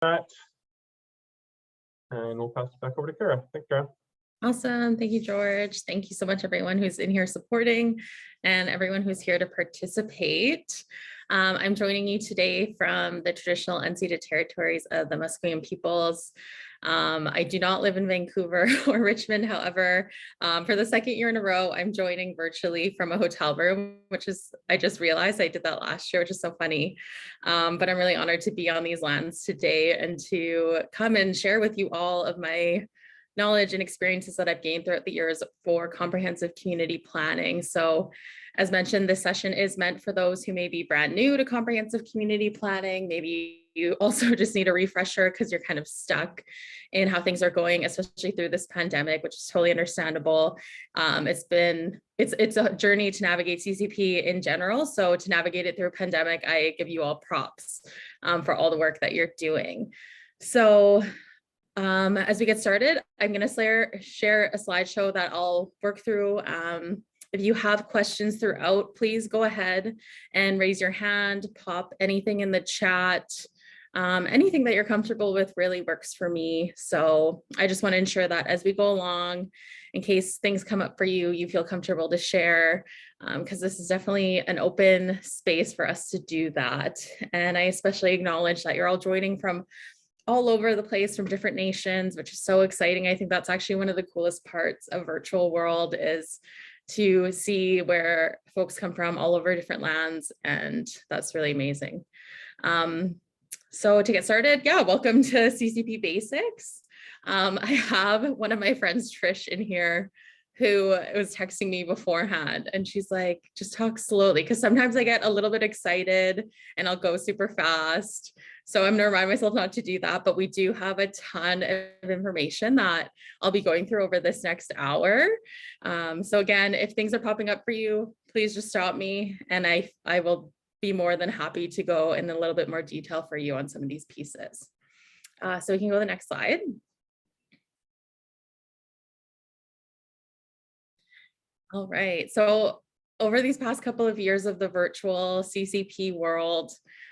that. And we'll pass it back over to Cara. Thanks, Cara. Awesome. Thank you, George. Thank you so much, everyone who's in here supporting and everyone who's here to participate. I'm joining you today from the traditional unceded territories of the Musqueam peoples. I do not live in Vancouver or Richmond. However, for the second year in a row, I'm joining virtually from a hotel room, which is, I just realized I did that last year, which is so funny. But I'm really honored to be on these lands today and to come and share with you all of my knowledge and experiences that I've gained throughout the years for comprehensive community planning. So as mentioned, this session is meant for those who may be brand new to comprehensive community planning. Maybe you also just need a refresher because you're kind of stuck in how things are going, especially through this pandemic, which is totally understandable. It's a journey to navigate CCP in general. So to navigate it through a pandemic, I give you all props for all the work that you're doing. So as we get started, I'm going to share a slideshow that I'll work through. If you have questions throughout, please go ahead and raise your hand, pop anything in the chat. Anything that you're comfortable with really works for me. So I just want to ensure that as we go along, in case things come up for you, you feel comfortable to share, because this is definitely an open space for us to do that. And I especially acknowledge that you're all joining from all over the place from different nations, which is so exciting. I think that's actually one of the coolest parts of virtual world is to see where folks come from all over different lands. And that's really amazing. So to get started, yeah, welcome to CCP Basics. I have one of my friends, Trish, in here who was texting me beforehand, and she's like, just talk slowly, because sometimes I get a little bit excited and I'll go super fast. So I'm gonna remind myself not to do that, but we do have a ton of information that I'll be going through over this next hour. So again, if things are popping up for you, please just stop me and I will be more than happy to go in a little bit more detail for you on some of these pieces. So we can go to the next slide. All right, so over these past couple of years of the virtual CCP world,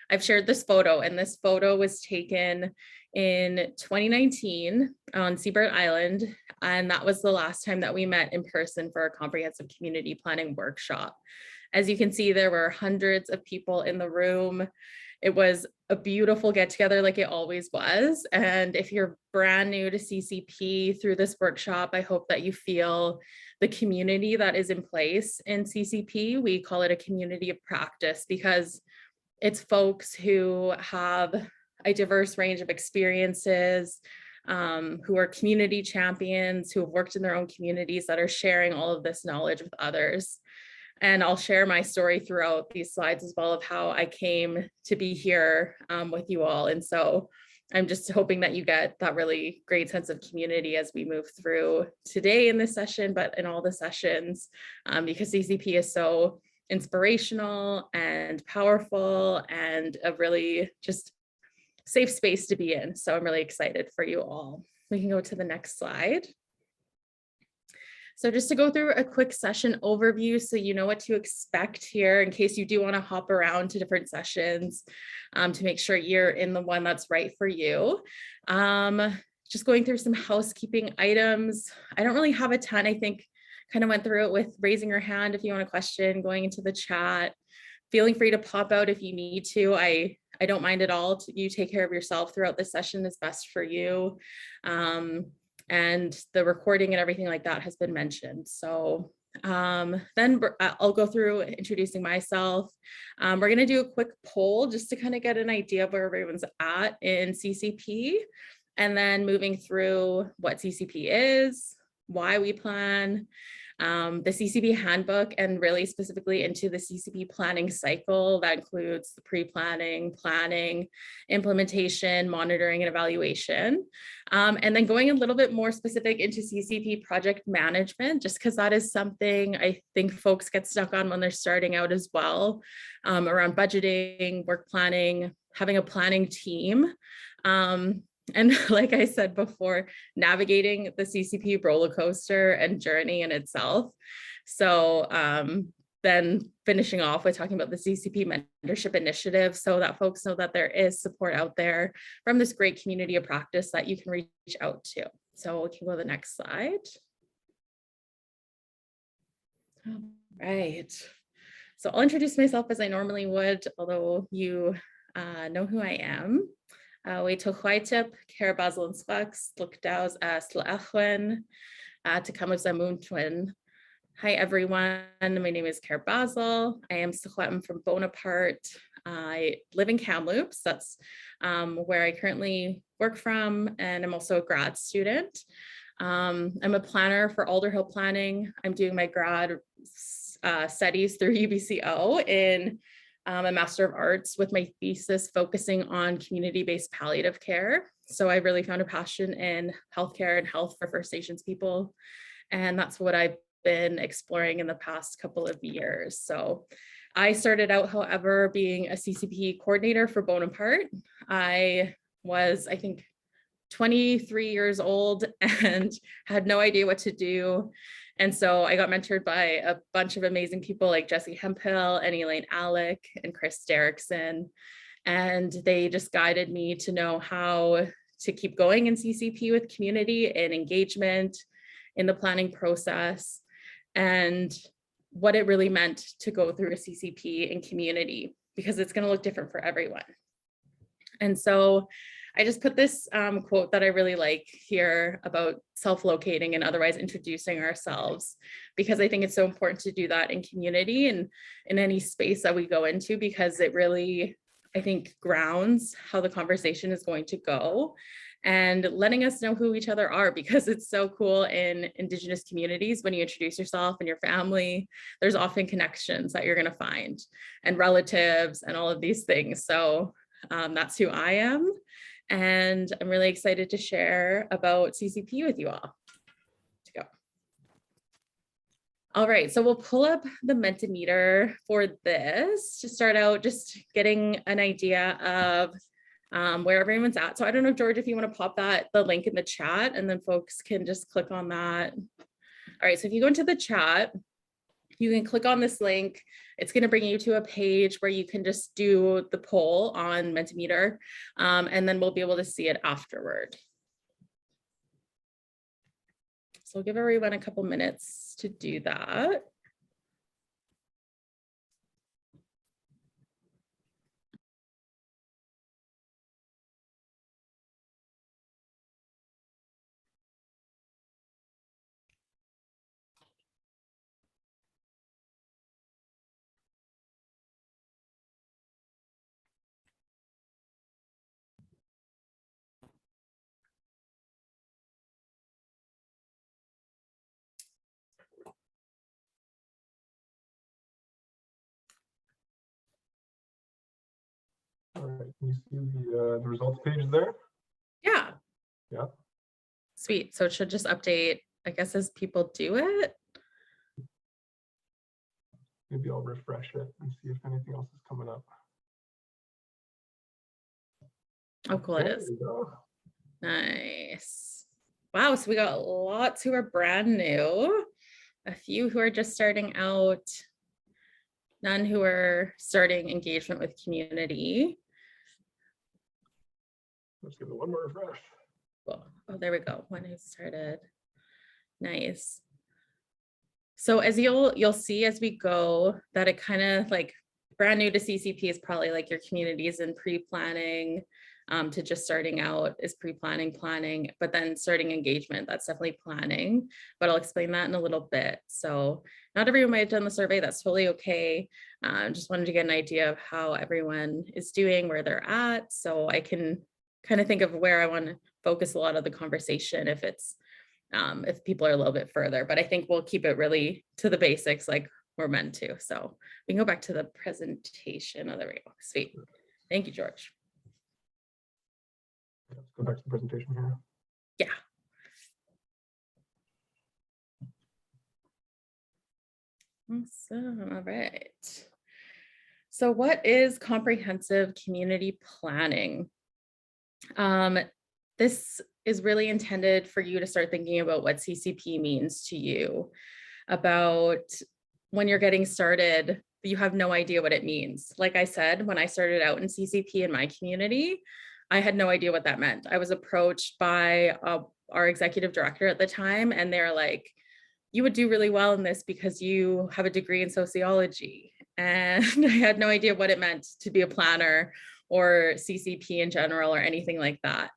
I've shared this photo, and this photo was taken in 2019 on Seabird Island, and that was the last time that we met in person for a comprehensive community planning workshop. As you can see, there were hundreds of people in the room. It was a beautiful get together like it always was. And if you're brand new to CCP through this workshop, I hope that you feel the community that is in place in CCP. We call it a community of practice because it's folks who have a diverse range of experiences, who are community champions, who have worked in their own communities that are sharing all of this knowledge with others. And I'll share my story throughout these slides as well of how I came to be here with you all. And so I'm just hoping that you get that really great sense of community as we move through today in this session, but in all the sessions, because CCP is so inspirational and powerful and a really just safe space to be in. So I'm really excited for you all. We can go to the next slide. So just to go through a quick session overview so you know what to expect here in case you do want to hop around to different sessions to make sure you're in the one that's right for you. Just going through some housekeeping items. I don't really have a ton. I think kind of went through it with raising your hand if you want a question, going into the chat, feeling free to pop out if you need to. I don't mind at all. You take care of yourself throughout the session is best for you. And the recording and everything like that has been mentioned. So then I'll go through introducing myself. We're going to do a quick poll just to kind of get an idea of where everyone's at in CCP, and then moving through what CCP is, why we plan, the CCP Handbook, and really specifically into the CCP planning cycle. That includes the pre-planning, planning, implementation, monitoring, and evaluation. And then going a little bit more specific into CCP project management, just because that is something I think folks get stuck on when they're starting out as well, around budgeting, work planning, having a planning team. And like I said before, navigating the CCP roller coaster and journey in itself. So then finishing off with talking about the CCP Mentorship Initiative so that folks know that there is support out there from this great community of practice that you can reach out to. So we can go to the next slide. All right. So I'll introduce myself as I normally would, although you know who I am. We took Cara, Basil, and Slex, look down as Slaachwen, to come as a moon twin. Hi everyone, my name is Cara Basil. I am Secwepemc from Bonaparte. I live in Kamloops. That's where I currently work from, and I'm also a grad student. I'm a planner for Alderhill Planning. I'm doing my grad studies through UBCO in a Master of Arts with my thesis focusing on community-based palliative care. So I really found a passion in healthcare and health for First Nations people. And that's what I've been exploring in the past couple of years. So I started out, however, being a CCP coordinator for Bonaparte. I was, I think, 23 years old and had no idea what to do. And so I got mentored by a bunch of amazing people like Jessie Hemphill and Elaine Alec and Chris Derrickson. And they just guided me to know how to keep going in CCP with community and engagement in the planning process, and what it really meant to go through a CCP in community, because it's going to look different for everyone. And so I just put this quote that I really like here about self-locating and otherwise introducing ourselves, because I think it's so important to do that in community and in any space that we go into, because it really, I think, grounds how the conversation is going to go, and letting us know who each other are, because it's so cool in Indigenous communities. When you introduce yourself and your family, there's often connections that you're going to find, and relatives and all of these things. So that's who I am. And I'm really excited to share about CCP with you all. To go. All right, so we'll pull up the Mentimeter for this to start out, just getting an idea of where everyone's at. So I don't know, George, if you want to pop the link in the chat, and then folks can just click on that. All right, so if you go into the chat, you can click on this link. It's going to bring you to a page where you can just do the poll on Mentimeter, and then we'll be able to see it afterward. So I'll give everyone a couple minutes to do that. All right, can you see the results page there? Yeah. Yeah. Sweet. So it should just update, I guess, as people do it. Maybe I'll refresh it and see if anything else is coming up. Oh, cool, it is. Nice. Wow, so we got lots who are brand new, a few who are just starting out, none who are starting engagement with community. Let's give it one more refresh. Cool. Oh, there we go. One who started. Nice. So as you'll see as we go, that it kind of like brand new to CCP is probably like your communities in pre-planning, to just starting out is pre-planning, planning, but then starting engagement, that's definitely planning, but I'll explain that in a little bit. So not everyone might have done the survey, that's totally okay. Just wanted to get an idea of how everyone is doing, where they're at, so I can kind of think of where I want to focus a lot of the conversation if it's if people are a little bit further, but I think we'll keep it really to the basics like we're meant to. So we can go back to the presentation. Oh, there we go. Sweet. Thank you, George. Let's go back to the presentation here. Yeah. Awesome. All right. So what is comprehensive community planning? This is really intended for you to start thinking about what CCP means to you, about when you're getting started, you have no idea what it means. Like I said, when I started out in CCP in my community, I had no idea what that meant. I was approached by our executive director at the time, and they're like, you would do really well in this because you have a degree in sociology. And I had no idea what it meant to be a planner or CCP in general or anything like that.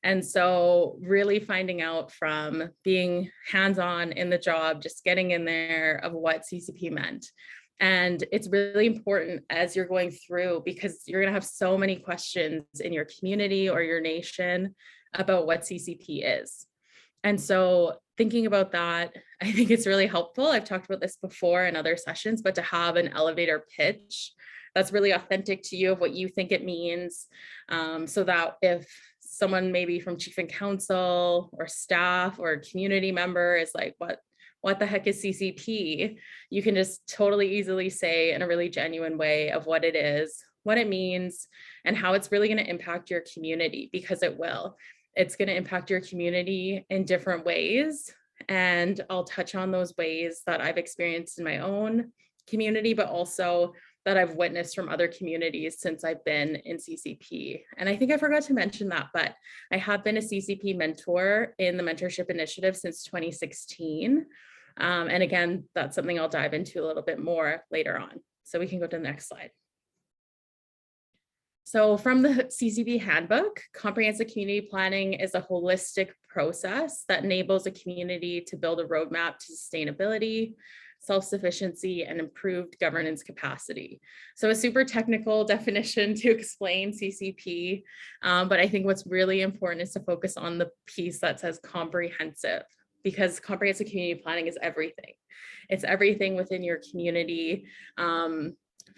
And so really finding out from being hands-on in the job, just getting in there of what CCP meant. And it's really important as you're going through, because you're going to have so many questions in your community or your nation about what CCP is. And so thinking about that, I think it's really helpful. I've talked about this before in other sessions, but to have an elevator pitch that's really authentic to you of what you think it means, so that if someone maybe from chief and council or staff or community member is like, what the heck is CCP? You can just totally easily say in a really genuine way of what it is, what it means, and how it's really going to impact your community, because it will. It's going to impact your community in different ways. And I'll touch on those ways that I've experienced in my own community, but also that I've witnessed from other communities since I've been in CCP. And I think I forgot to mention that, but I have been a CCP mentor in the Mentorship Initiative since 2016. And again, that's something I'll dive into a little bit more later on. So we can go to the next slide. So from the CCP Handbook, comprehensive community planning is a holistic process that enables a community to build a roadmap to sustainability, self-sufficiency, and improved governance capacity. So a super technical definition to explain CCP, but I think what's really important is to focus on the piece that says comprehensive, because comprehensive community planning is everything. It's everything within your community,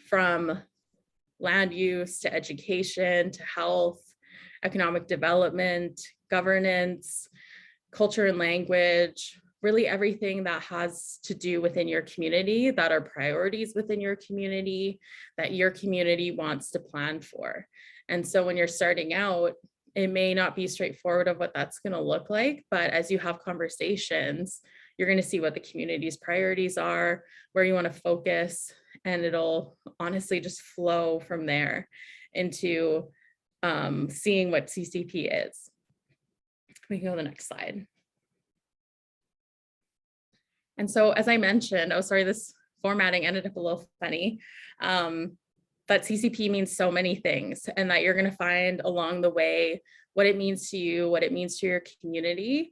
from land use to education to health, economic development, governance, culture and language, really everything that has to do within your community, that are priorities within your community, that your community wants to plan for. And so when you're starting out, it may not be straightforward of what that's going to look like, but as you have conversations, you're going to see what the community's priorities are, where you want to focus, and it'll honestly just flow from there into seeing what CCP is. We can go to the next slide. And so, as I mentioned, oh, sorry, this formatting ended up a little funny, but CCP means so many things, and that you're going to find along the way what it means to you, what it means to your community.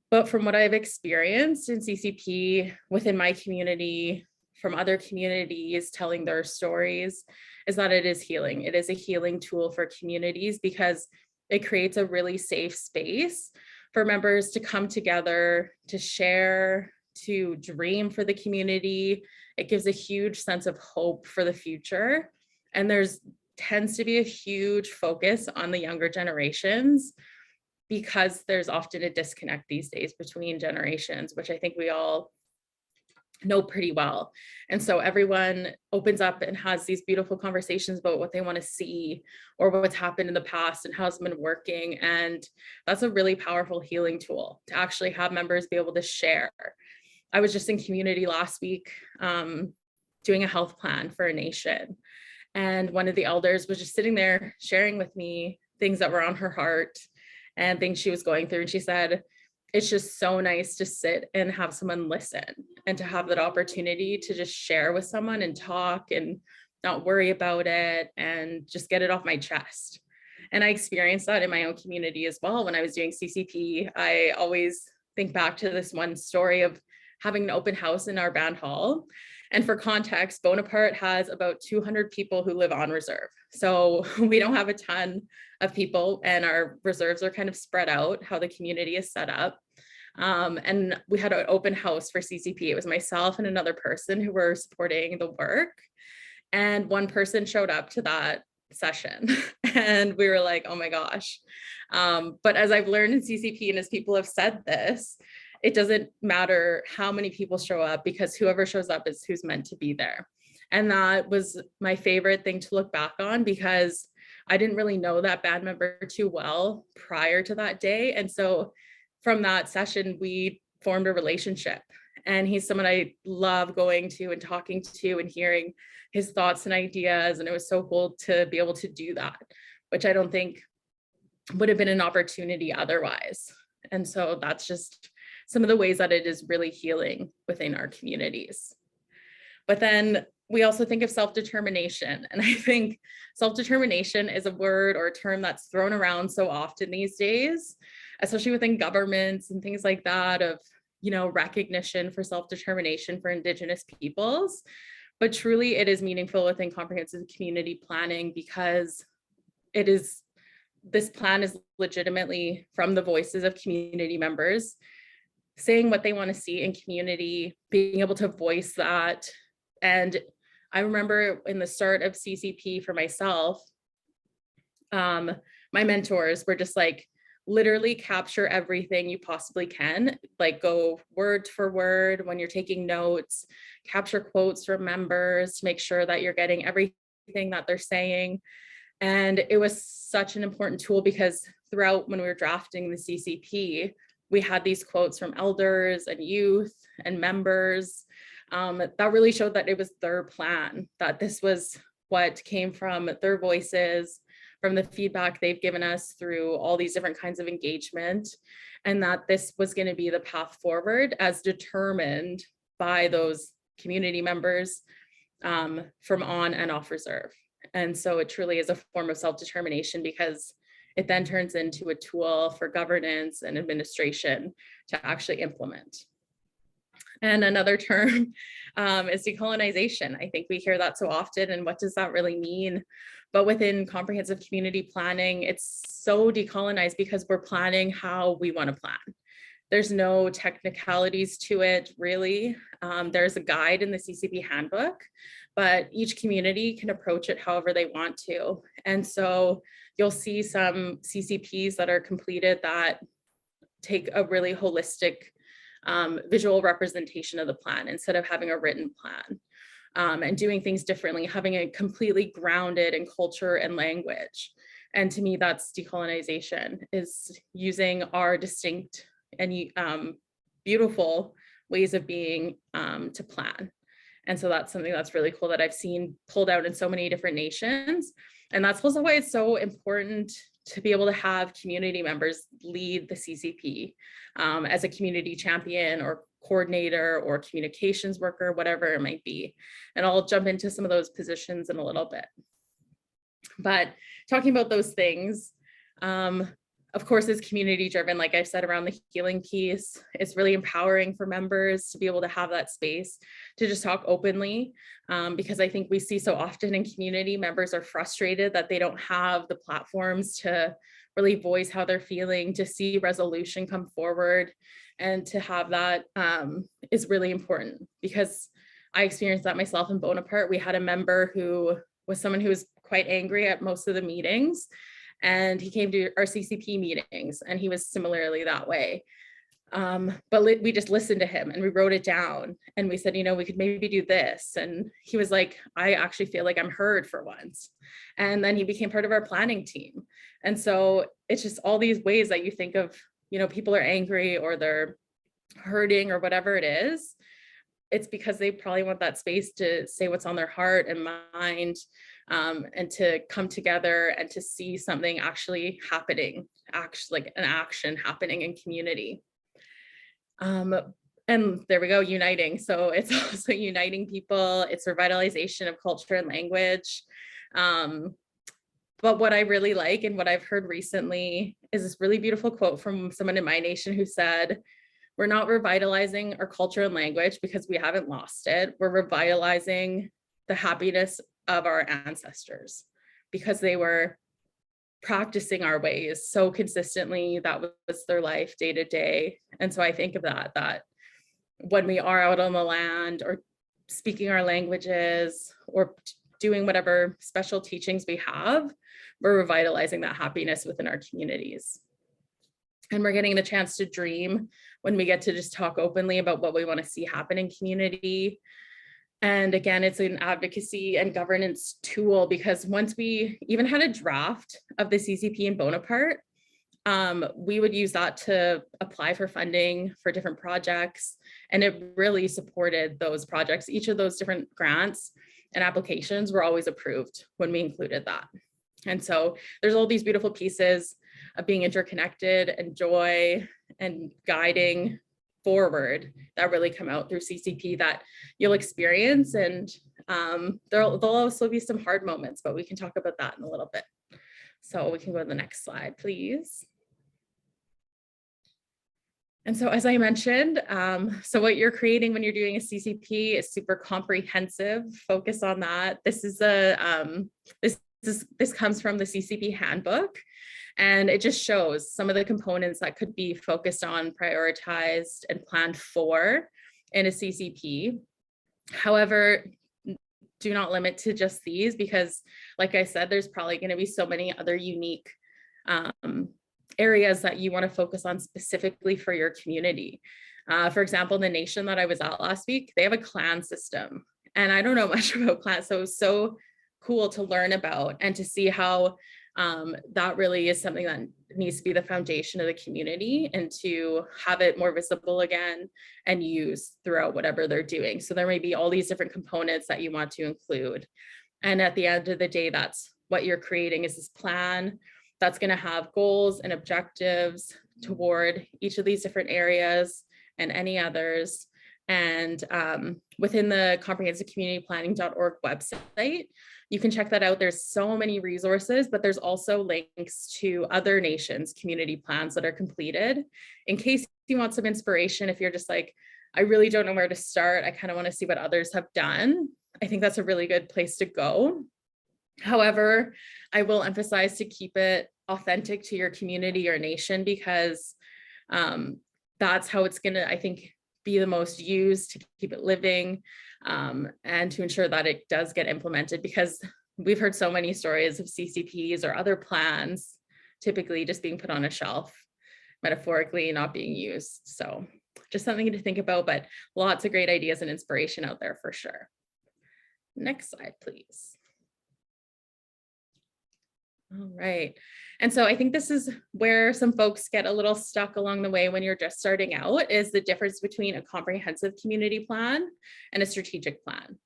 But from what I've experienced in CCP within my community, from other communities telling their stories, is that it is healing. It is a healing tool for communities because it creates a really safe space for members to come together, to share, to dream for the community. It gives a huge sense of hope for the future. And there's tends to be a huge focus on the younger generations, because there's often a disconnect these days between generations, which I think we all know pretty well. And so everyone opens up and has these beautiful conversations about what they want to see or what's happened in the past and how it's been working. And that's a really powerful healing tool to actually have members be able to share. I was just in community last week doing a health plan for a nation. And one of the elders was just sitting there sharing with me things that were on her heart and things she was going through. And she said, it's just so nice to sit and have someone listen and to have that opportunity to just share with someone and talk and not worry about it and just get it off my chest. And I experienced that in my own community as well. When I was doing CCP, I always think back to this one story of having an open house in our band hall. And for context, Bonaparte has about 200 people who live on reserve. So we don't have a ton of people, and our reserves are kind of spread out how the community is set up. And we had an open house for CCP. It was myself and another person who were supporting the work. And one person showed up to that session and we were like, oh my gosh. But as I've learned in CCP, and as people have said this, it doesn't matter how many people show up, because whoever shows up is who's meant to be there. And that was my favorite thing to look back on, because I didn't really know that band member too well prior to that day. And so from that session, we formed a relationship. And he's someone I love going to and talking to and hearing his thoughts and ideas. And it was so cool to be able to do that, which I don't think would have been an opportunity otherwise. And so that's just some of the ways that it is really healing within our communities. But then we also think of self-determination. And I think self-determination is a word or a term that's thrown around so often these days, especially within governments and things like that, of, you know, recognition for self-determination for Indigenous peoples. But truly it is meaningful within comprehensive community planning, because it is, this plan is legitimately from the voices of community members saying what they want to see in community, being able to voice that. And I remember in the start of CCP for myself, my mentors were just like, literally capture everything you possibly can, like go word for word when you're taking notes, capture quotes from members to make sure that you're getting everything that they're saying. And it was such an important tool, because throughout when we were drafting the CCP, we had these quotes from elders and youth and members that really showed that it was their plan, that this was what came from their voices, from the feedback they've given us through all these different kinds of engagement, and that this was going to be the path forward as determined by those community members from on and off reserve. And so it truly is a form of self-determination, because it then turns into a tool for governance and administration to actually implement. And another term is decolonization. I think we hear that so often, and what does that really mean? But within comprehensive community planning, it's so decolonized because we're planning how we want to plan. There's no technicalities to it, really. There's a guide in the CCP Handbook, but each community can approach it however they want to. And so you'll see some CCPs that are completed that take a really holistic visual representation of the plan instead of having a written plan, and doing things differently, having it completely grounded in culture and language. And to me, that's decolonization, is using our distinct and beautiful ways of being to plan. And so that's something that's really cool that I've seen pulled out in so many different nations. And that's also why it's so important to be able to have community members lead the CCP as a community champion or coordinator or communications worker, whatever it might be. And I'll jump into some of those positions in a little bit. But talking about those things, of course, is community driven, like I said, around the healing piece. It's really empowering for members to be able to have that space to just talk openly, because I think we see so often in community, members are frustrated that they don't have the platforms to really voice how they're feeling, to see resolution come forward, and to have that is really important, because I experienced that myself in Bonaparte. We had a member who was someone who was quite angry at most of the meetings, and he came to our CCP meetings and he was similarly that way. But we just listened to him and we wrote it down and we said, you know, we could maybe do this. And he was like, I actually feel like I'm heard for once. And then he became part of our planning team. And so it's just all these ways that you think of, you know, people are angry or they're hurting or whatever it is. It's because they probably want that space to say what's on their heart and mind, and to come together and to see something actually happening, like an action happening in community. And there we go, uniting. So it's also uniting people. It's revitalization of culture and language. But what I really like and what I've heard recently is this really beautiful quote from someone in my nation who said, we're not revitalizing our culture and language because we haven't lost it. We're revitalizing the happiness of our ancestors because they were practicing our ways so consistently. That was their life day to day. And so I think of that when we are out on the land or speaking our languages or doing whatever special teachings we have, we're revitalizing that happiness within our communities. And we're getting the chance to dream when we get to just talk openly about what we want to see happen in community. And again, it's an advocacy and governance tool, because once we even had a draft of the CCP in Bonaparte, we would use that to apply for funding for different projects. And it really supported those projects. Each of those different grants and applications were always approved when we included that. And so there's all these beautiful pieces of being interconnected and joy and guiding forward that really come out through CCP that you'll experience. And there'll also be some hard moments, but we can talk about that in a little bit. So we can go to the next slide, please. And so, as I mentioned, so what you're creating when you're doing a CCP is super comprehensive. Focus on that. This is this comes from the CCP Handbook, and it just shows some of the components that could be focused on, prioritized, and planned for in a CCP. However, do not limit to just these, because like I said, there's probably going to be so many other unique areas that you want to focus on specifically for your community. For example, the nation that I was at last week, they have a clan system, and I don't know much about clans, so it was so cool to learn about and to see how that really is something that needs to be the foundation of the community, and to have it more visible again and used throughout whatever they're doing. So there may be all these different components that you want to include. And at the end of the day, that's what you're creating, is this plan that's going to have goals and objectives toward each of these different areas and any others. And within the comprehensivecommunityplanning.org website, you can check that out. There's so many resources, but there's also links to other nations' community plans that are completed. In case you want some inspiration, if you're just like, I really don't know where to start, I kind of want to see what others have done, I think that's a really good place to go. However, I will emphasize to keep it authentic to your community or nation, because that's how it's going to, I think, be the most used, to keep it living, and to ensure that it does get implemented, because we've heard so many stories of CCPs or other plans typically just being put on a shelf, metaphorically not being used. So just something to think about, but lots of great ideas and inspiration out there for sure. Next slide, please. All right. And so I think this is where some folks get a little stuck along the way when you're just starting out, is the difference between a comprehensive community plan and a strategic plan.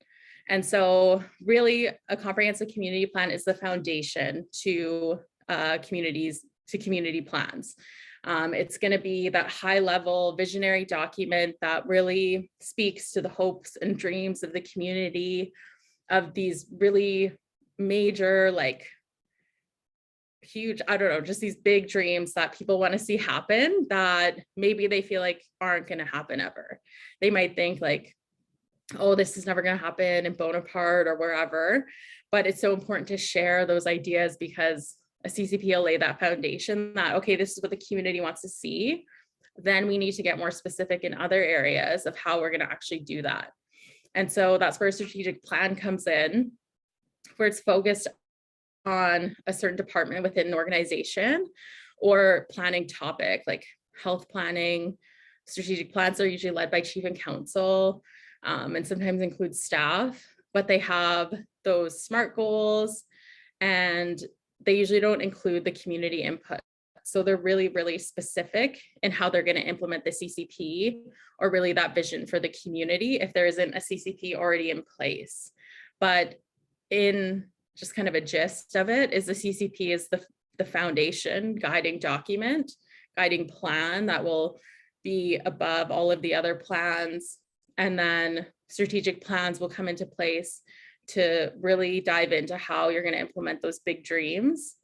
And so really a comprehensive community plan is the foundation to community plans. It's going to be that high level visionary document that really speaks to the hopes and dreams of the community, of these really major, like, huge, I don't know, just these big dreams that people want to see happen that maybe they feel like aren't going to happen ever. They might think like, oh, this is never going to happen in Bonaparte or wherever, but it's so important to share those ideas, because a CCP will lay that foundation that, okay, this is what the community wants to see. Then we need to get more specific in other areas of how we're going to actually do that. And so that's where a strategic plan comes in, where it's focused on a certain department within an organization or planning topic, like health planning. Strategic plans are usually led by chief and council, and sometimes include staff, but they have those SMART goals, and they usually don't include the community input. So they're really, really specific in how they're going to implement the CCP, or really that vision for the community, if there isn't a CCP already in place. But in just kind of a gist of it, is the CCP is the foundation, guiding document, guiding plan that will be above all of the other plans. And then strategic plans will come into place to really dive into how you're going to implement those big dreams.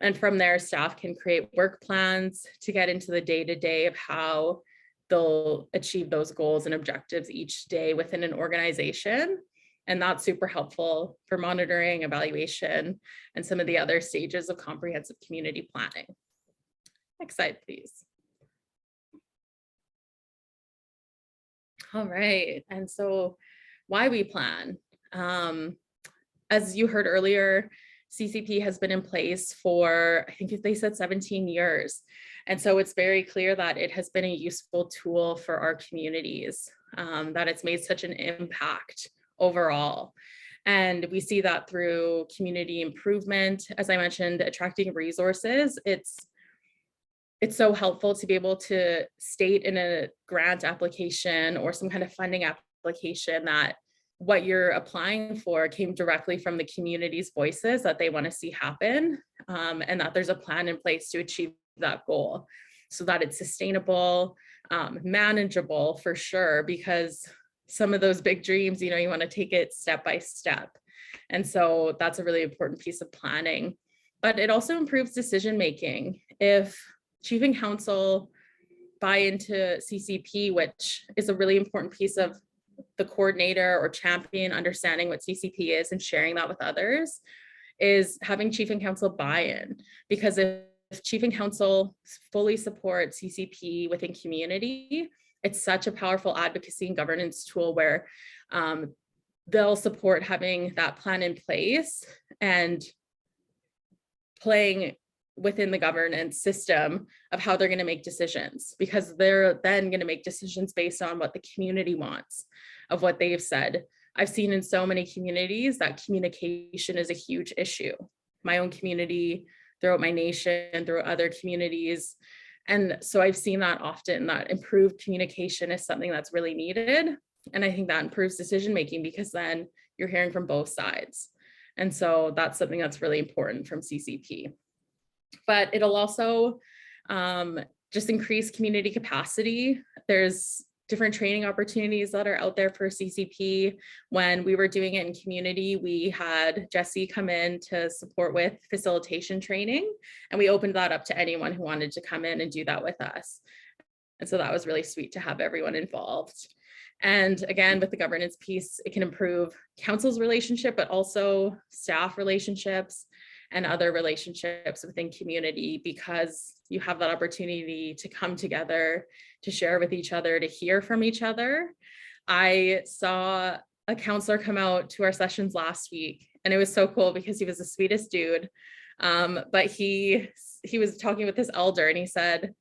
And from there, staff can create work plans to get into the day-to-day of how they'll achieve those goals and objectives each day within an organization. And that's super helpful for monitoring, evaluation, and some of the other stages of comprehensive community planning. Next slide, please. All right, and so why we plan. As you heard earlier, CCP has been in place for, I think they said 17 years. And so it's very clear that it has been a useful tool for our communities, that it's made such an impact overall. And we see that through community improvement, as I mentioned, attracting resources. It's it's so helpful to be able to state in a grant application or some kind of funding application that what you're applying for came directly from the community's voices that they want to see happen, and that there's a plan in place to achieve that goal so that it's sustainable, manageable for sure, because some of those big dreams, you want to take it step by step. And so that's a really important piece of planning. But it also improves decision making. If chief and council buy into CCP, which is a really important piece of the coordinator or champion understanding what CCP is and sharing that with others, is having chief and council buy-in. Because if chief and council fully support CCP within community, it's such a powerful advocacy and governance tool where they'll support having that plan in place and playing within the governance system of how they're going to make decisions, because they're then going to make decisions based on what the community wants, of what they've said. I've seen in so many communities that communication is a huge issue. My own community, throughout my nation, through other communities. And so I've seen that often, that improved communication is something that's really needed. And I think that improves decision-making because then you're hearing from both sides. And so that's something that's really important from CCP. But it'll also just increase community capacity. There's different training opportunities that are out there for CCP. When we were doing it in community, we had Jesse come in to support with facilitation training, and we opened that up to anyone who wanted to come in and do that with us. And so that was really sweet to have everyone involved. And again, with the governance piece, it can improve council's relationship, but also staff relationships and other relationships within community, because you have that opportunity to come together, to share with each other, to hear from each other. I saw a counselor come out to our sessions last week, and it was so cool because he was the sweetest dude. But he was talking with his elder, and he said,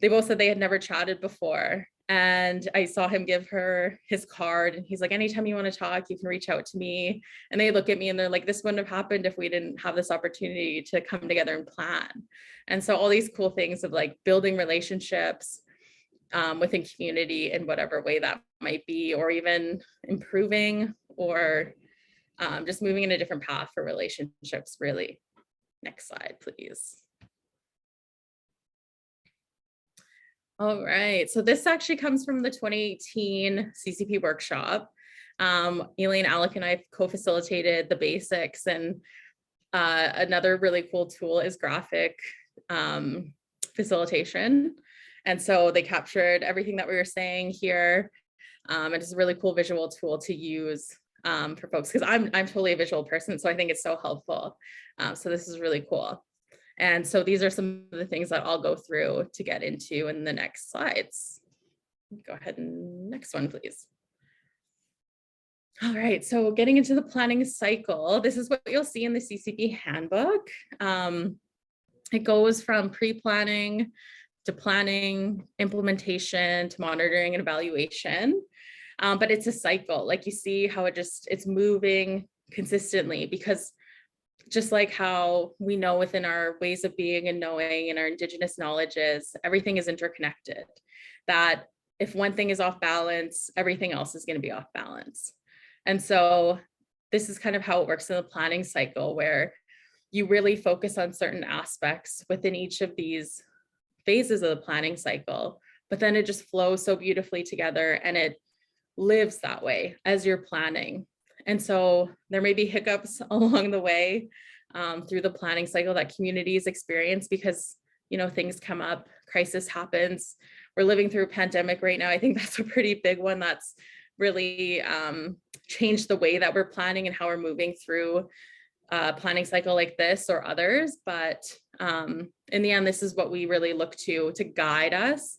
they both said they had never chatted before. And I saw him give her his card, and he's like, anytime you want to talk, you can reach out to me. And they look at me and they're like, this wouldn't have happened if we didn't have this opportunity to come together and plan. And so all these cool things of like building relationships within community in whatever way that might be, or even improving or just moving in a different path for relationships, really. Next slide, please. All right, so this actually comes from the 2018 CCP Workshop. Elaine, Alec, and I co-facilitated the basics, and another really cool tool is graphic facilitation. And so they captured everything that we were saying here. It's a really cool visual tool to use for folks, because I'm totally a visual person, so I think it's so helpful. So this is really cool. And so these are some of the things that I'll go through to get into in the next slides. Go ahead and next one, please. All right, so getting into the planning cycle, this is what you'll see in the CCP Handbook. It goes from pre-planning to planning, implementation, to monitoring and evaluation. But it's a cycle. Like you see how it's moving consistently, because just like how we know within our ways of being and knowing and our Indigenous knowledges, everything is interconnected. That if one thing is off balance, everything else is going to be off balance. And so this is kind of how it works in the planning cycle, where you really focus on certain aspects within each of these phases of the planning cycle, but then it just flows so beautifully together, and it lives that way as you're planning. And so there may be hiccups along the way through the planning cycle that communities experience, because things come up, crisis happens. We're living through a pandemic right now. I think that's a pretty big one that's really changed the way that we're planning and how we're moving through a planning cycle like this or others. But in the end, this is what we really look to guide us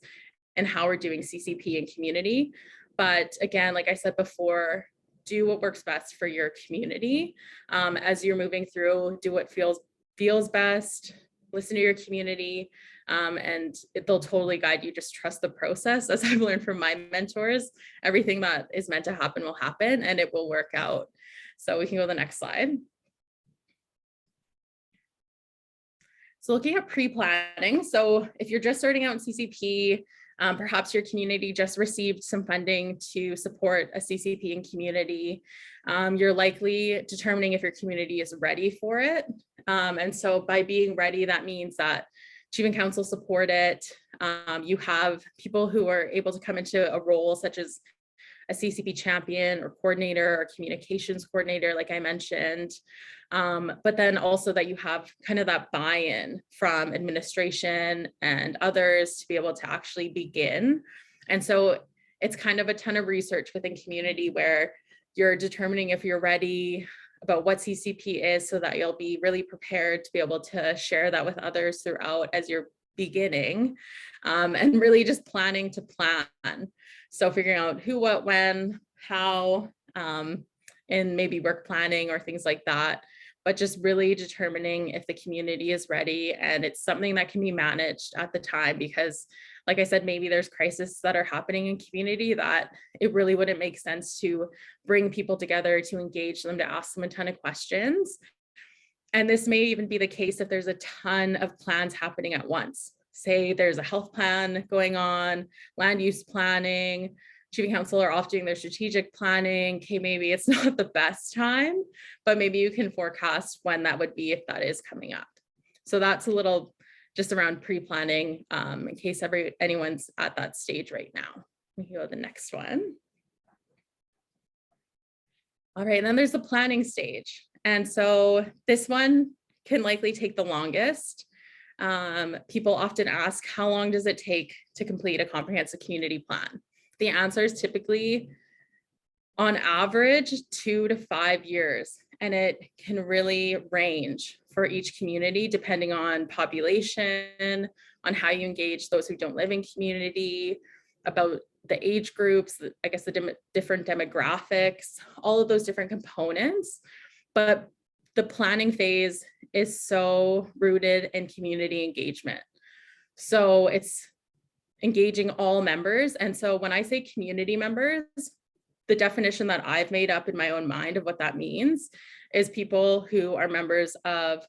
and how we're doing CCP and community. But again, like I said before, do what works best for your community. As you're moving through, do what feels best, listen to your community, and they'll totally guide you. Just trust the process. As I've learned from my mentors, everything that is meant to happen will happen, and it will work out. So we can go to the next slide. So looking at pre-planning. So if you're just starting out in CCP, perhaps your community just received some funding to support a CCP in community. You're likely determining if your community is ready for it. And so by being ready, that means that Chief and Council support it. You have people who are able to come into a role such as a CCP champion or coordinator or communications coordinator, like I mentioned. But then also that you have kind of that buy-in from administration and others to be able to actually begin. And so it's kind of a ton of research within community where you're determining if you're ready about what CCP is so that you'll be really prepared to be able to share that with others throughout as you're beginning, and really just planning to plan. So figuring out who, what, when, how, and maybe work planning or things like that, but just really determining if the community is ready and it's something that can be managed at the time, because like I said, maybe there's crises that are happening in community that it really wouldn't make sense to bring people together, to engage them, to ask them a ton of questions. And this may even be the case if there's a ton of plans happening at once. Say there's a health plan going on, land use planning, Chief and Council are off doing their strategic planning. Okay, maybe it's not the best time, but maybe you can forecast when that would be if that is coming up. So that's a little just around pre-planning, in case anyone's at that stage right now. We can go to the next one. All right, and then there's the planning stage. And so this one can likely take the longest. People often ask, how long does it take to complete a comprehensive community plan? The answer is typically, on average, 2 to 5 years. And it can really range for each community depending on population, on how you engage those who don't live in community, about the age groups, I guess the different demographics, all of those different components. But the planning phase is so rooted in community engagement. So it's engaging all members. And so when I say community members, the definition that I've made up in my own mind of what that means is people who are members of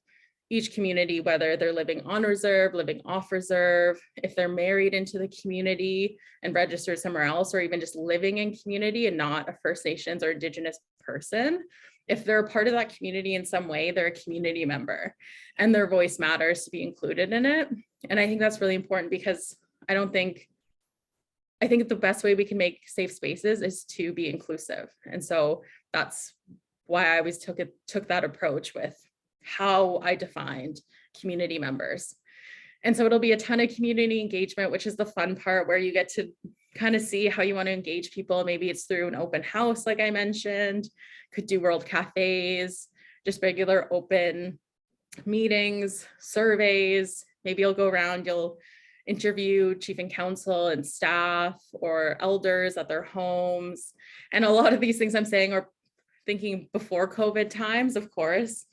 each community, whether they're living on reserve, living off reserve, if they're married into the community and registered somewhere else, or even just living in community and not a First Nations or Indigenous person. If they're a part of that community in some way, they're a community member and their voice matters to be included in it. And I think that's really important because I think the best way we can make safe spaces is to be inclusive. And so that's why I always took that approach with how I defined community members. And so it'll be a ton of community engagement, which is the fun part where you get to kind of see how you want to engage people. Maybe it's through an open house, like I mentioned, could do world cafes, just regular open meetings, surveys. Maybe you'll go around, you'll interview Chief and Council and staff or elders at their homes. And a lot of these things I'm saying are thinking before COVID times, of course.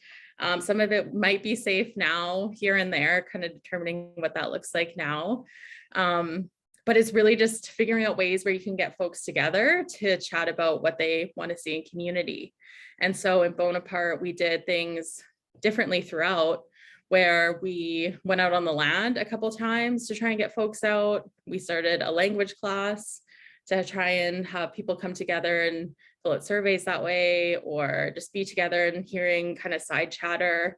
Some of it might be safe now, here and there, kind of determining what that looks like now. But it's really just figuring out ways where you can get folks together to chat about what they want to see in community. And so in Bonaparte, we did things differently throughout, where we went out on the land a couple times to try and get folks out. We started a language class to try and have people come together and fill out surveys that way, or just be together and hearing kind of side chatter,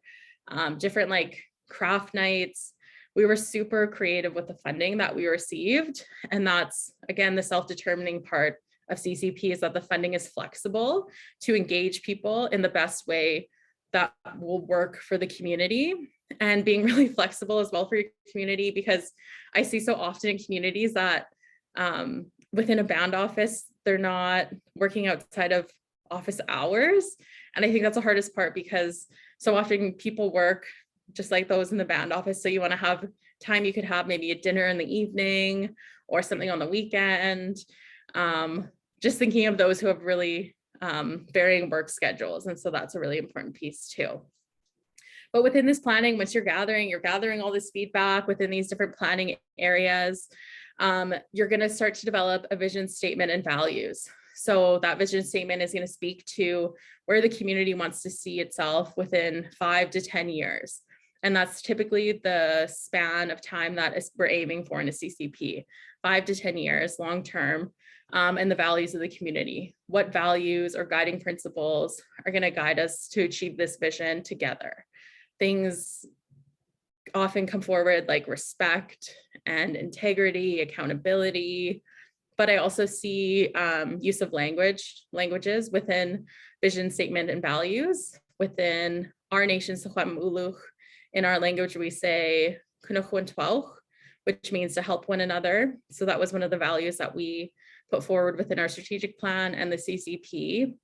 different like craft nights. We were super creative with the funding that we received. And that's, again, the self-determining part of CCP is that the funding is flexible to engage people in the best way that will work for the community, and being really flexible as well for your community, because I see so often in communities that within a band office, they're not working outside of office hours. And I think that's the hardest part, because so often people work just like those in the band office. So you want to have time, you could have maybe a dinner in the evening or something on the weekend. Just thinking of those who have really varying work schedules. And so that's a really important piece too. But within this planning, once you're gathering all this feedback within these different planning areas, you're going to start to develop a vision statement and values. So that vision statement is going to speak to where the community wants to see itself within 5 to 10 years. And that's typically the span of time that we're aiming for in a CCP, 5 to 10 years, long-term, and the values of the community. What values or guiding principles are going to guide us to achieve this vision together? Things often come forward like respect and integrity, accountability, but I also see use of languages within vision statement and values. Within our nation, Secwepemc, in our language, we say, which means to help one another. So that was one of the values that we put forward within our strategic plan and the CCP.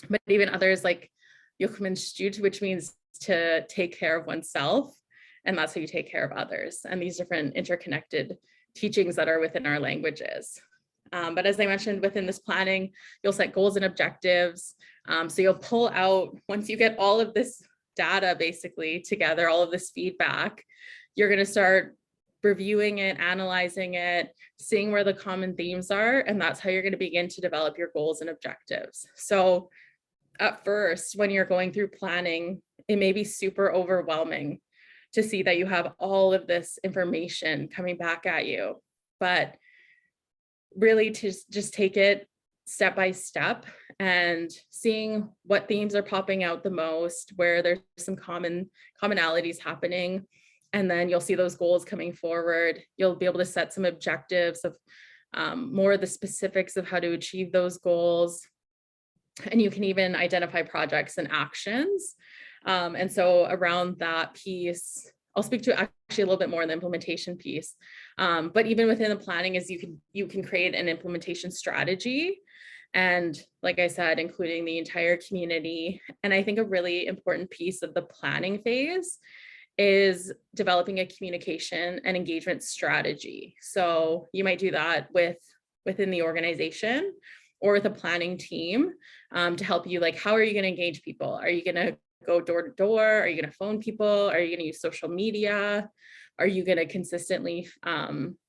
But even others like which means to take care of oneself. And that's how you take care of others. And these different interconnected teachings that are within our languages. But as I mentioned, within this planning, you'll set goals and objectives. So you'll pull out, once you get all of this data basically together, all of this feedback, you're going to start reviewing it, analyzing it, seeing where the common themes are, and that's how you're going to begin to develop your goals and objectives. So at first, when you're going through planning, it may be super overwhelming to see that you have all of this information coming back at you, but really to just take it step by step and seeing what themes are popping out the most, where there's some commonalities happening. And then you'll see those goals coming forward. You'll be able to set some objectives of more of the specifics of how to achieve those goals. And you can even identify projects and actions. And so around that piece, I'll speak to actually a little bit more in the implementation piece. But even within the planning is you can create an implementation strategy. And like I said, including the entire community. And I think a really important piece of the planning phase is developing a communication and engagement strategy. So you might do that within the organization or with a planning team to help you, like, how are you going to engage people? Are you going to go door to door? Are you going to phone people? Are you going to use social media? Are you going to consistently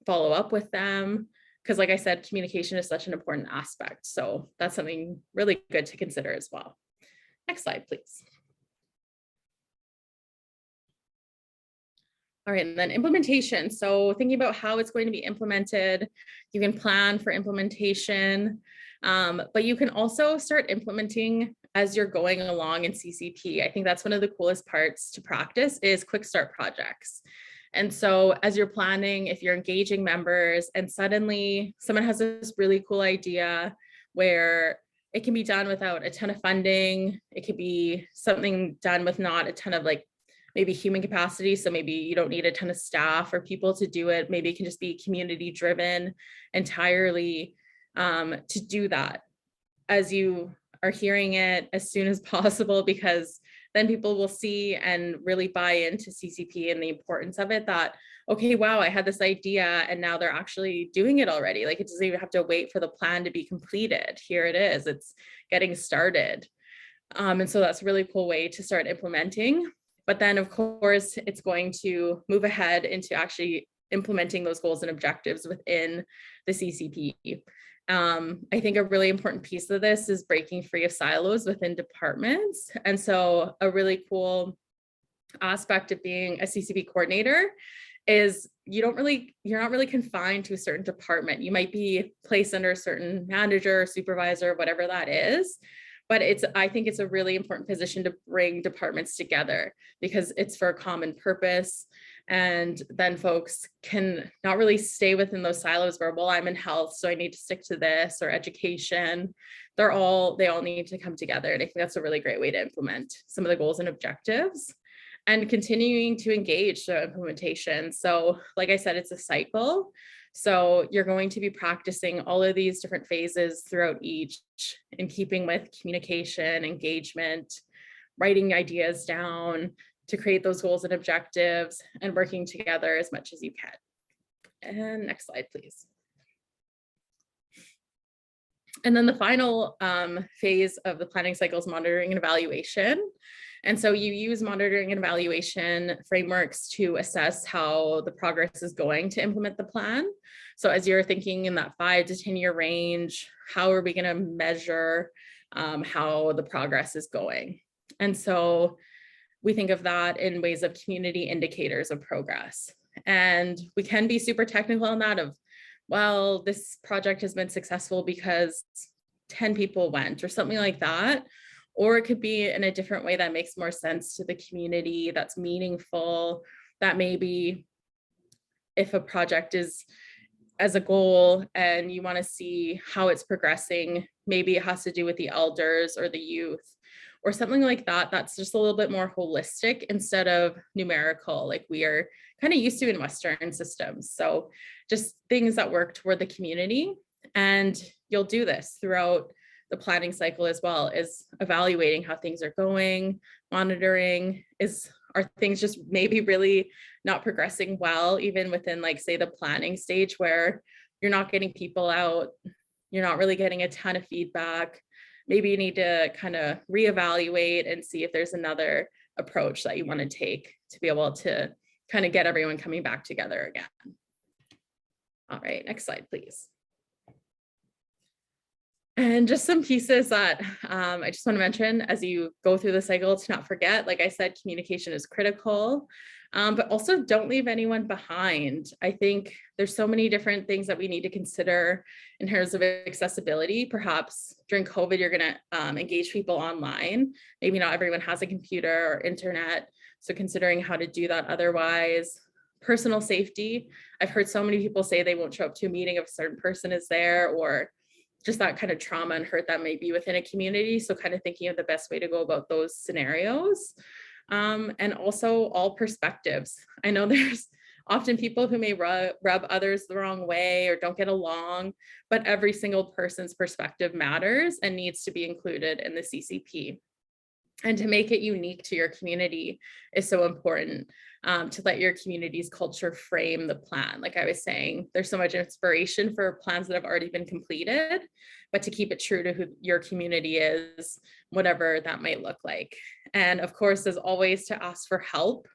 follow up with them? Because like I said, communication is such an important aspect. So that's something really good to consider as well. Next slide, please. All right, and then implementation. So thinking about how it's going to be implemented, you can plan for implementation, but you can also start implementing as you're going along in CCP. I think that's one of the coolest parts to practice is quick start projects. And so as you're planning, if you're engaging members and suddenly someone has this really cool idea where it can be done without a ton of funding, it could be something done with not a ton of like maybe human capacity. So maybe you don't need a ton of staff or people to do it. Maybe it can just be community driven entirely to do that as you are hearing it as soon as possible, because then people will see and really buy into CCP and the importance of it, that, okay, wow, I had this idea and now they're actually doing it already. Like it doesn't even have to wait for the plan to be completed. Here it is, it's getting started. And so that's a really cool way to start implementing. But then of course, it's going to move ahead into actually implementing those goals and objectives within the CCP. I think a really important piece of this is breaking free of silos within departments. And so a really cool aspect of being a CCP coordinator is you're not really confined to a certain department. You might be placed under a certain manager, supervisor, whatever that is. But I think it's a really important position to bring departments together because it's for a common purpose. And then folks can not really stay within those silos where, well, I'm in health, so I need to stick to this, or education. They all need to come together. And I think that's a really great way to implement some of the goals and objectives and continuing to engage the implementation. So like I said, it's a cycle. So you're going to be practicing all of these different phases throughout each, in keeping with communication, engagement, writing ideas down to create those goals and objectives, and working together as much as you can. And next slide, please. And then the final phase of the planning cycle is monitoring and evaluation. And so you use monitoring and evaluation frameworks to assess how the progress is going to implement the plan. So as you're thinking in that 5 to 10 year range, how are we going to measure how the progress is going? And so we think of that in ways of community indicators of progress. And we can be super technical on that of, well, this project has been successful because 10 people went or something like that. Or it could be in a different way that makes more sense to the community, that's meaningful, that maybe if a project is as a goal and you want to see how it's progressing, maybe it has to do with the elders or the youth or something like that. That's just a little bit more holistic instead of numerical, like we are kind of used to in Western systems. So just things that work toward the community. And you'll do this throughout the planning cycle as well, is evaluating how things are going, monitoring, are things just maybe really not progressing well, even within, like, say, the planning stage where you're not getting people out, you're not really getting a ton of feedback. Maybe you need to kind of reevaluate and see if there's another approach that you want to take to be able to kind of get everyone coming back together again. All right, next slide, please. And just some pieces that I just want to mention as you go through the cycle to not forget. Like I said, communication is critical, but also don't leave anyone behind. I think there's so many different things that we need to consider in terms of accessibility. Perhaps during COVID, you're going to engage people online. Maybe not everyone has a computer or internet. So considering how to do that otherwise. Personal safety. I've heard so many people say they won't show up to a meeting if a certain person is there, or just that kind of trauma and hurt that may be within a community. So kind of thinking of the best way to go about those scenarios. And also all perspectives. I know there's often people who may rub others the wrong way or don't get along, but every single person's perspective matters and needs to be included in the CCP. And to make it unique to your community is so important, to let your community's culture frame the plan. Like I was saying, there's so much inspiration for plans that have already been completed, but to keep it true to who your community is, whatever that might look like. And of course, as always, to ask for help.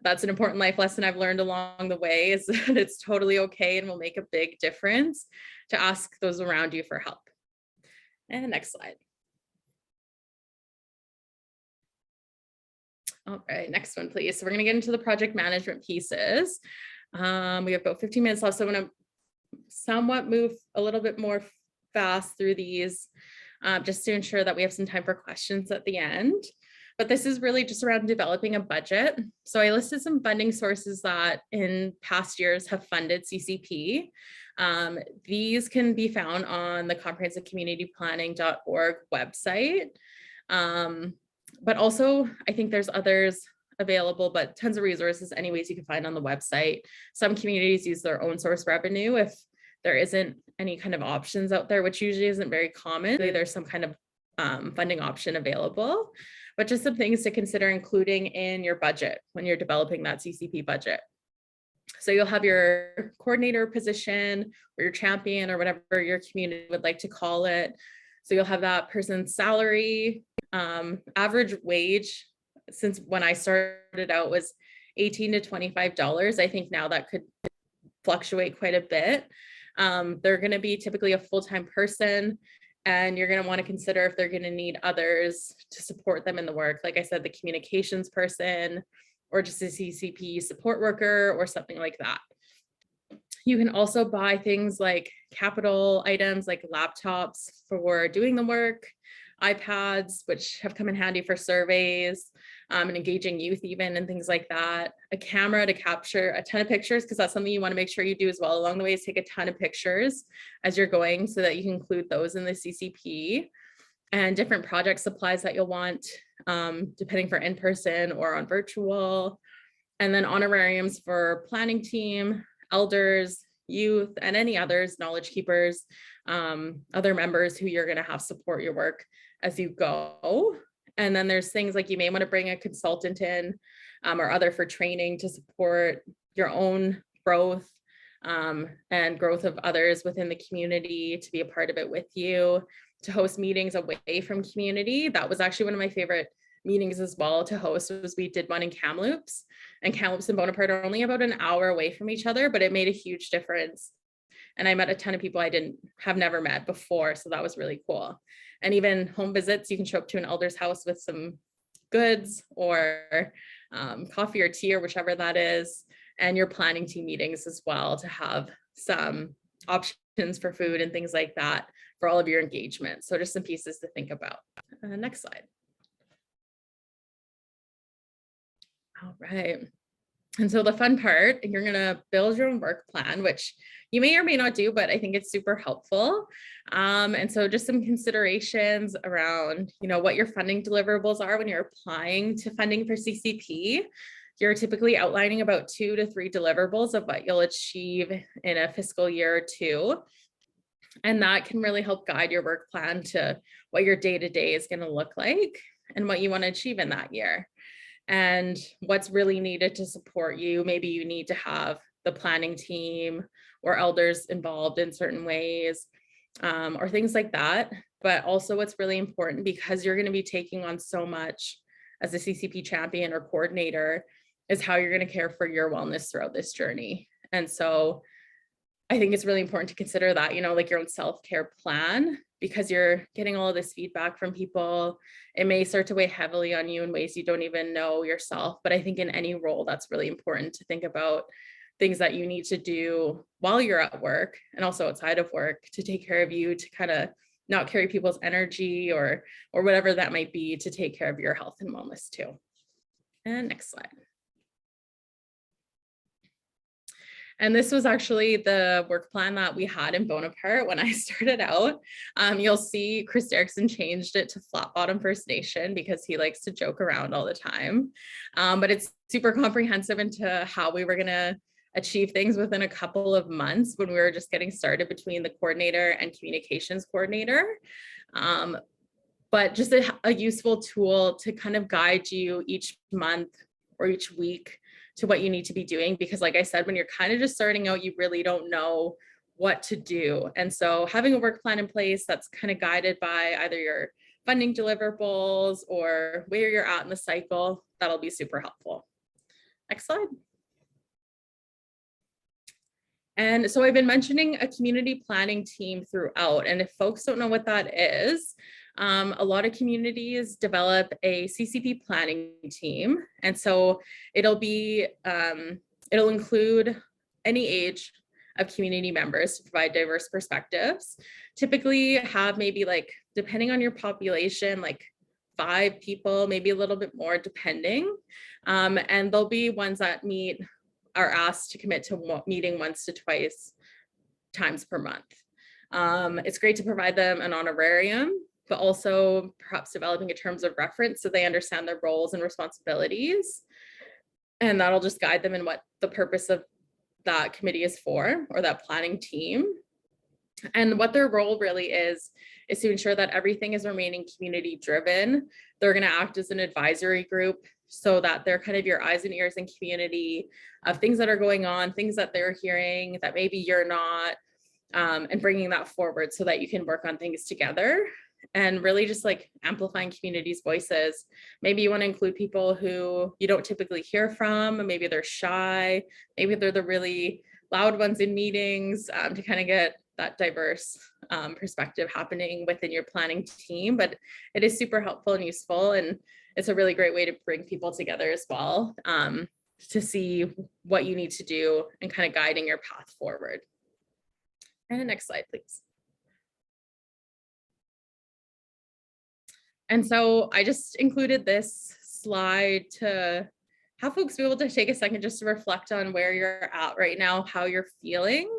That's an important life lesson I've learned along the way, is that it's totally okay and will make a big difference to ask those around you for help. And next slide. All right, next one, please. So we're going to get into the project management pieces. We have about 15 minutes left, so I'm going to somewhat move a little bit more fast through these, just to ensure that we have some time for questions at the end. But this is really just around developing a budget. So I listed some funding sources that in past years have funded CCP. These can be found on the comprehensivecommunityplanning.org website. But also, I think there's others available, but tons of resources anyways you can find on the website. Some communities use their own source revenue if there isn't any kind of options out there, which usually isn't very common. There's some kind of funding option available, but just some things to consider including in your budget when you're developing that CCP budget. So you'll have your coordinator position or your champion or whatever your community would like to call it. So you'll have that person's salary, average wage since when I started out was $18 to $25. I think now that could fluctuate quite a bit. They're going to be typically a full-time person, and you're going to want to consider if they're going to need others to support them in the work. Like I said, the communications person or just a CCP support worker or something like that. You can also buy things like capital items like laptops for doing the work, iPads, which have come in handy for surveys, and engaging youth even and things like that. A camera to capture a ton of pictures, because that's something you want to make sure you do as well along the way, is take a ton of pictures as you're going so that you can include those in the CCP. And different project supplies that you'll want, depending for in-person or on virtual. And then honorariums for planning team, elders, youth, and any others, knowledge keepers, other members who you're going to have support your work as you go. And then there's things like you may want to bring a consultant in or other for training to support your own growth and growth of others within the community, to be a part of it with you, to host meetings away from community. That was actually one of my favorite meetings as well to host. Was we did one in Kamloops, and Kamloops and Bonaparte are only about an hour away from each other, but it made a huge difference. And I met a ton of people I have never met before. So that was really cool. And even home visits, you can show up to an elder's house with some goods or coffee or tea or whichever that is, and your planning team meetings as well to have some options for food and things like that for all of your engagement. So just some pieces to think about. Next slide. All right. And so the fun part, you're going to build your own work plan, which you may or may not do, but I think it's super helpful. And so just some considerations around, what your funding deliverables are when you're applying to funding for CCP. You're typically outlining about 2 to 3 deliverables of what you'll achieve in a fiscal year or 2. And that can really help guide your work plan to what your day-to-day is going to look like and what you want to achieve in that year. And what's really needed to support you. Maybe you need to have the planning team or elders involved in certain ways, or things like that. But also what's really important, because you're going to be taking on so much as a CCP champion or coordinator, is how you're going to care for your wellness throughout this journey. And so I think it's really important to consider that, like your own self-care plan, because you're getting all of this feedback from people. It may start to weigh heavily on you in ways you don't even know yourself. But I think in any role, that's really important to think about things that you need to do while you're at work and also outside of work to take care of you, to kind of not carry people's energy or whatever that might be, to take care of your health and wellness too. And next slide. And this was actually the work plan that we had in Bonaparte when I started out. You'll see Chris Derrickson changed it to Flat Bottom First Nation because he likes to joke around all the time. But it's super comprehensive into how we were going to achieve things within a couple of months when we were just getting started between the coordinator and communications coordinator. But just a useful tool to kind of guide you each month or each week to what you need to be doing, because like I said, when you're kind of just starting out, you really don't know what to do. And so having a work plan in place that's kind of guided by either your funding deliverables or where you're at in the cycle, that'll be super helpful. Next slide. And so I've been mentioning a community planning team throughout. And if folks don't know what that is, a lot of communities develop a CCP planning team. And so it'll include any age of community members to provide diverse perspectives. Typically have maybe, like, depending on your population, like 5 people, maybe a little bit more depending. And there'll be ones that are asked to commit to meeting once to twice times per month. It's great to provide them an honorarium, but also perhaps developing a terms of reference so they understand their roles and responsibilities. And that'll just guide them in what the purpose of that committee is for, or that planning team. And what their role really is to ensure that everything is remaining community driven. They're going to act as an advisory group so that they're kind of your eyes and ears in community of things that are going on, things that they're hearing that maybe you're not, and bringing that forward so that you can work on things together. And really just like amplifying community's voices. Maybe you want to include people who you don't typically hear from. Maybe they're shy. Maybe they're the really loud ones in meetings, to kind of get that diverse perspective happening within your planning team. But it is super helpful and useful. And it's a really great way to bring people together as well, to see what you need to do and kind of guiding your path forward. And the next slide, please. And so I just included this slide to have folks be able to take a second just to reflect on where you're at right now, how you're feeling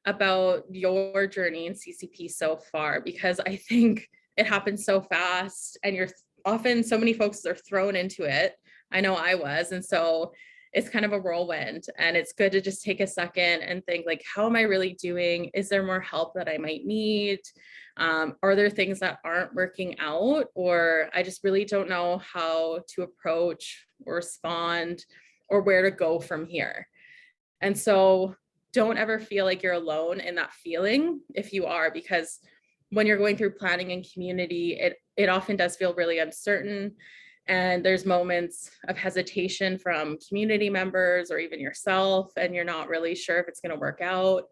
about your journey in CCP so far, because I think it happens so fast and so many folks are thrown into it. I know I was. And so it's kind of a whirlwind, and it's good to just take a second and think, like, how am I really doing? Is there more help that I might need? Are there things that aren't working out, or I just really don't know how to approach or respond or where to go from here? And so don't ever feel like you're alone in that feeling if you are, because when you're going through planning and community, it often does feel really uncertain. And there's moments of hesitation from community members or even yourself, and you're not really sure if it's going to work out.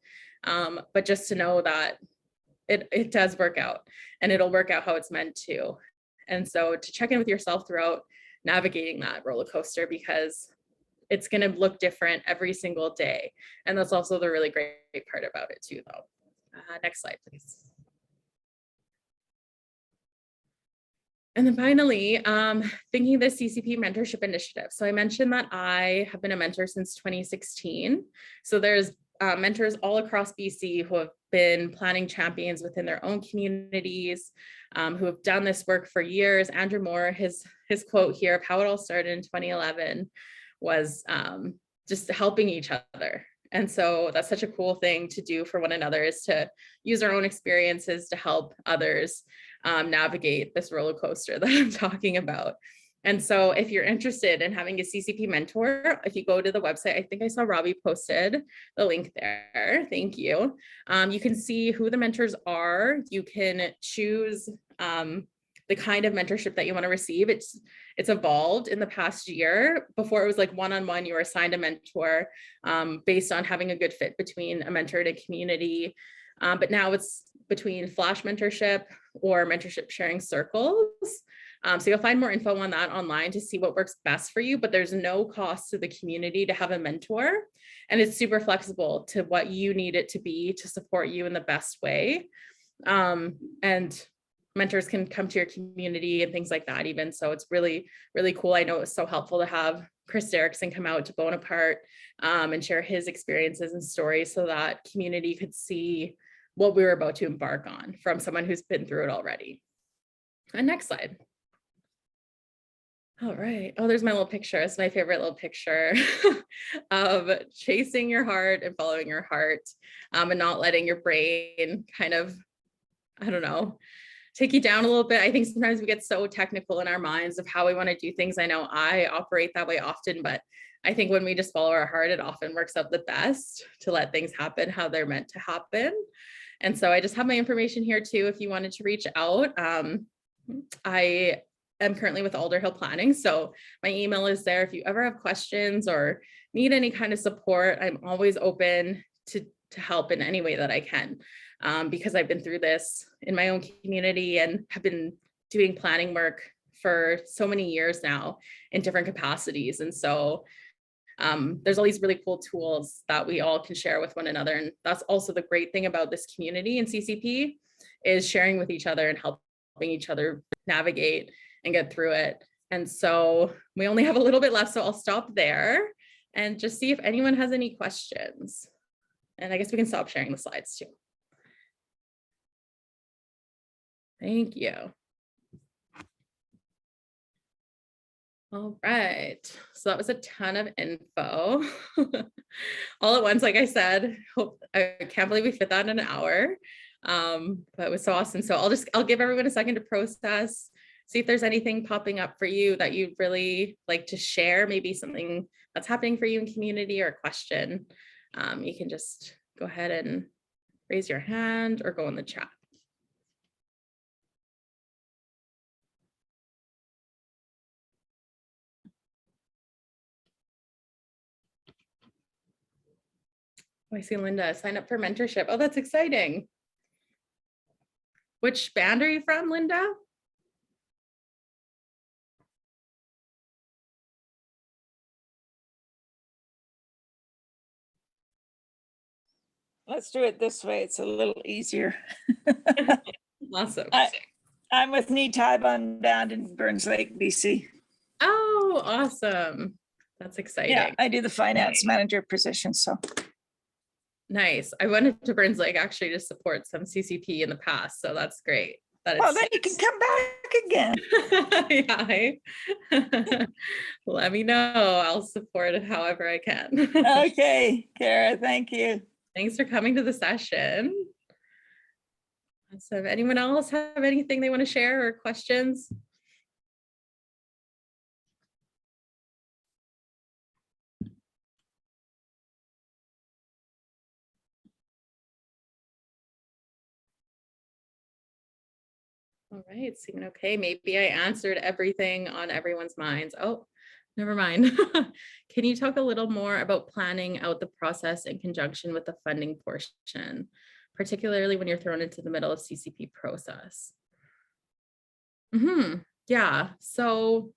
But just to know that it does work out, and it'll work out how it's meant to. And so to check in with yourself throughout navigating that roller coaster, because it's going to look different every single day. And that's also the really great part about it too, though. Next slide, please. And then finally, thinking the CCP Mentorship Initiative. So I mentioned that I have been a mentor since 2016. So there's mentors all across BC who have been planning champions within their own communities, who have done this work for years. Andrew Moore, his quote here of how it all started in 2011 was just helping each other. And so that's such a cool thing to do for one another, is to use our own experiences to help others navigate this roller coaster that I'm talking about. And so if you're interested in having a CCP mentor, if you go to the website, I think I saw Robbie posted the link there. Thank you. You can see who the mentors are. You can choose the kind of mentorship that you want to receive. It's evolved in the past year. Before, it was like one-on-one, you were assigned a mentor based on having a good fit between a mentor and a community. But now it's between flash mentorship or mentorship sharing circles. So you'll find more info on that online to see what works best for you, but there's no cost to the community to have a mentor. And it's super flexible to what you need it to be to support you in the best way. And mentors can come to your community and things like that even. So it's really, really cool. I know it's so helpful to have Chris Derrickson come out to Bonaparte and share his experiences and stories so that community could see what we were about to embark on from someone who's been through it already. And next slide. All right. Oh, there's my little picture. It's my favorite little picture of chasing your heart and following your heart and not letting your brain kind of, I don't know, take you down a little bit. I think sometimes we get so technical in our minds of how we want to do things. I know I operate that way often, but I think when we just follow our heart, it often works out the best to let things happen how they're meant to happen. And so I just have my information here too, if you wanted to reach out. I am currently with Alder Hill Planning, so my email is there. If you ever have questions or need any kind of support, I'm always open to help in any way that I can, because I've been through this in my own community and have been doing planning work for so many years now in different capacities. And so there's all these really cool tools that we all can share with one another. And that's also the great thing about this community in CCP, is sharing with each other and helping each other navigate and get through it. And so we only have a little bit left, so I'll stop there and just see if anyone has any questions. And I guess we can stop sharing the slides too. Thank you. All right, so that was a ton of info all at once. Like I said, I can't believe we fit that in an hour, but it was so awesome. So I'll give everyone a second to process, see if there's anything popping up for you that you'd really like to share, maybe something that's happening for you in community or a question. You can just go ahead and raise your hand or go in the chat. Oh, I see Linda, sign up for mentorship. Oh, that's exciting. Which band are you from, Linda? Let's do it this way. It's a little easier. Awesome. I'm with Neetai Band in Burns Lake, BC. Oh, awesome. That's exciting. Yeah, I do the finance manager position, so. Nice. I went to Burns Lake actually to support some CCP in the past, so that's great. Well, then you can come back again. Yeah. Let me know. I'll support it however I can. Okay, Cara, thank you. Thanks for coming to the session. So anyone else have anything they want to share or questions? All right, seeming okay. Maybe I answered everything on everyone's minds. Oh, never mind. Can you talk a little more about planning out the process in conjunction with the funding portion, particularly when you're thrown into the middle of CCP process? Yeah, so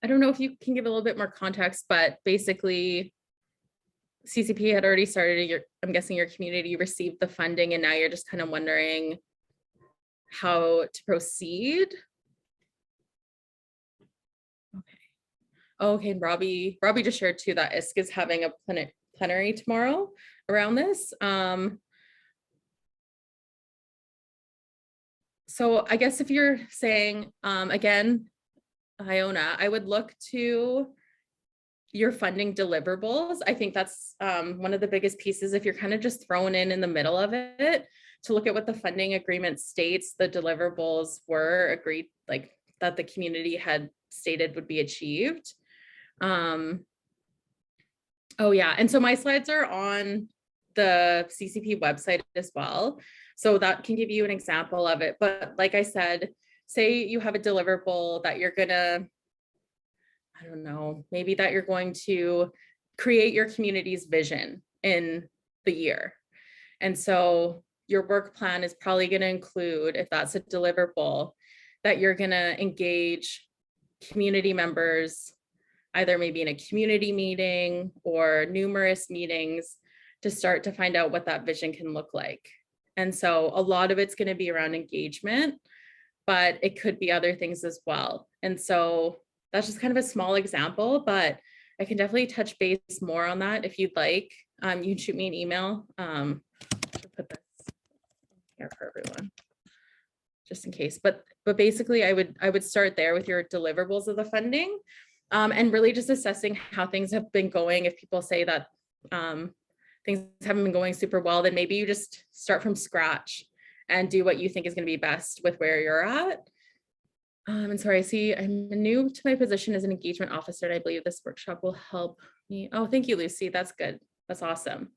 I don't know if you can give a little bit more context, but basically CCP had already started, I'm guessing your community received the funding and now you're just kind of wondering how to proceed. Okay, and Robbie just shared too that ISC is having a plenary tomorrow around this. So I guess if you're saying, again, Iona, I would look to your funding deliverables. I think that's one of the biggest pieces. If you're kind of just thrown in the middle of it, to look at what the funding agreement states the deliverables were agreed, like that the community had stated would be achieved. Oh yeah, and so my slides are on the CCP website as well. So that can give you an example of it. But like I said, say you have a deliverable that you're gonna, I don't know, maybe that you're going to create your community's vision in the year. And so your work plan is probably gonna include, if that's a deliverable, that you're gonna engage community members, either maybe in a community meeting or numerous meetings, to start to find out what that vision can look like. And so a lot of it's going to be around engagement, but it could be other things as well. And so that's just kind of a small example, but I can definitely touch base more on that if you'd like. You can shoot me an email. I'll put this here for everyone, just in case. But basically, I would start there with your deliverables of the funding, and really just assessing how things have been going. If people say that things haven't been going super well, then maybe you just start from scratch and do what you think is going to be best with where you're at. And sorry, I see I'm new to my position as an engagement officer, and I believe this workshop will help me. Oh, thank you, Lucy. That's good. That's awesome.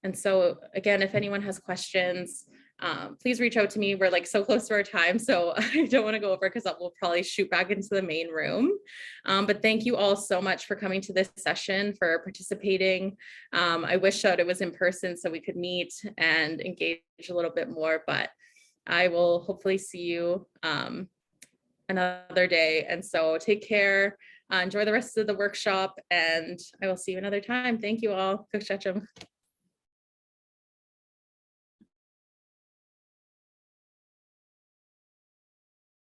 And so again, if anyone has questions, please reach out to me. We're like so close to our time, so I don't want to go over because we'll probably shoot back into the main room. But thank you all so much for coming to this session, for participating. I wish that it was in person so we could meet and engage a little bit more, but I will hopefully see you another day. And so take care, enjoy the rest of the workshop, and I will see you another time. Thank you all.